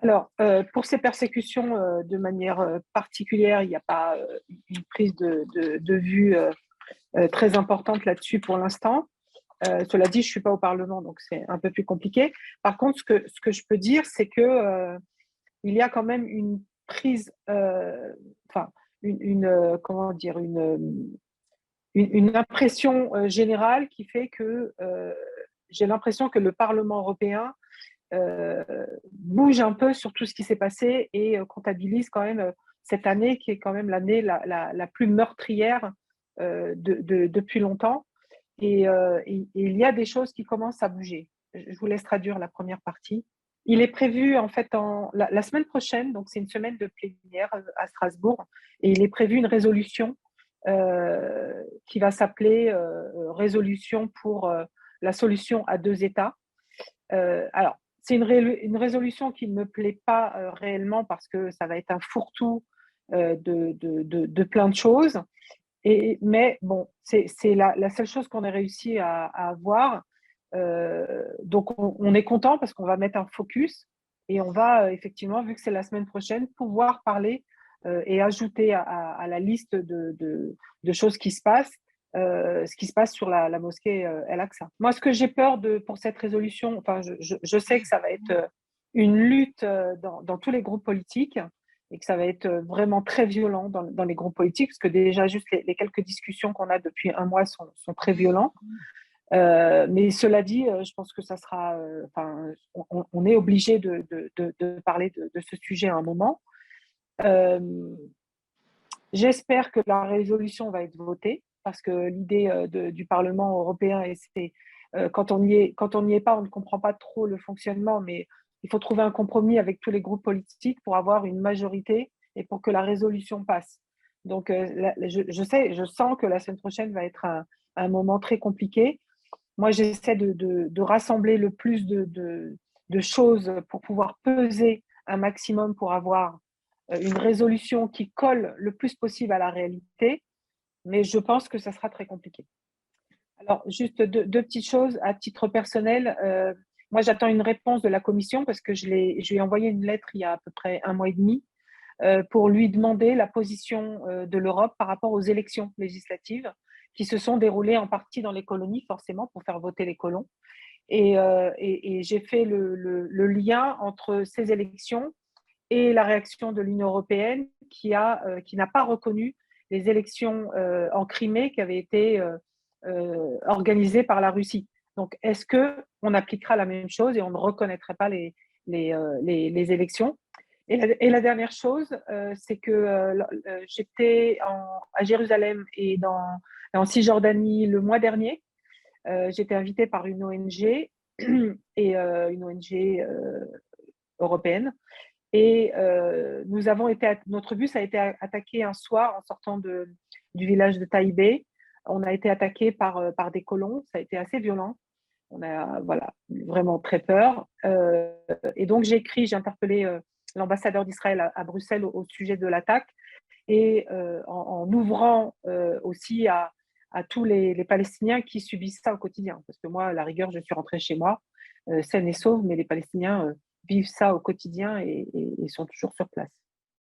Alors, pour ces persécutions, de manière particulière, il n'y a pas une prise de vue très importante là-dessus pour l'instant. Cela dit, je ne suis pas au Parlement, donc c'est un peu plus compliqué. Par contre, ce que je peux dire, c'est que il y a quand même une prise, enfin, comment dire, une impression générale qui fait que j'ai l'impression que le Parlement européen euh, bouge un peu sur tout ce qui s'est passé et comptabilise quand même cette année qui est quand même l'année la plus meurtrière depuis longtemps. Et il y a des choses qui commencent à bouger. Je vous laisse traduire la première partie. Il est prévu en fait la semaine prochaine, donc c'est une semaine de plénière à Strasbourg, et il est prévu une résolution qui va s'appeler résolution pour la solution à deux États. Alors, c'est une résolution qui ne me plaît pas réellement parce que ça va être un fourre-tout de plein de choses. Mais bon, c'est la seule chose qu'on a réussi à avoir. Donc, on est content parce qu'on va mettre un focus et on va effectivement, vu que c'est la semaine prochaine, pouvoir parler et ajouter à la liste de choses qui se passent, ce qui se passe sur la mosquée El-Aqsa. Moi, ce que j'ai peur pour cette résolution, enfin, je sais que ça va être une lutte dans tous les groupes politiques et que ça va être vraiment très violent dans les groupes politiques, parce que déjà, juste les quelques discussions qu'on a depuis un mois sont très violents. Mais cela dit, je pense que ça sera, enfin, on est obligé de parler de ce sujet à un moment. Euh, J'espère que la résolution va être votée, parce que l'idée du Parlement européen, et c'est quand on n'y est pas, on ne comprend pas trop le fonctionnement, mais il faut trouver un compromis avec tous les groupes politiques pour avoir une majorité et pour que la résolution passe. Donc, je sens que la semaine prochaine va être un moment très compliqué. Moi, j'essaie de rassembler le plus de choses pour pouvoir peser un maximum pour avoir une résolution qui colle le plus possible à la réalité, mais je pense que ça sera très compliqué. Alors, juste deux petites choses à titre personnel. Moi, j'attends une réponse de la Commission parce que je lui ai envoyé une lettre il y a à peu près un mois et demi pour lui demander la position de l'Europe par rapport aux élections législatives qui se sont déroulées en partie dans les colonies, forcément, pour faire voter les colons. Et j'ai fait le lien entre ces élections et la réaction de l'Union européenne qui n'a pas reconnu les élections en Crimée qui avaient été organisées par la Russie. Donc, est-ce qu'on appliquera la même chose et on ne reconnaîtrait pas les élections? Et la dernière chose, c'est que j'étais à Jérusalem et en Cisjordanie le mois dernier. J'étais invitée par une ONG et une ONG européenne. Et notre bus a été attaqué un soir en sortant du village de Taïbé. On a été attaqué par des colons. Ça a été assez violent. On a voilà, vraiment très peur. Et donc, j'ai interpellé l'ambassadeur d'Israël à Bruxelles au sujet de l'attaque et en ouvrant aussi à tous les Palestiniens qui subissent ça au quotidien. Parce que moi, à la rigueur, je suis rentrée chez moi, saine et sauve, mais les Palestiniens vivent ça au quotidien et sont toujours sur place.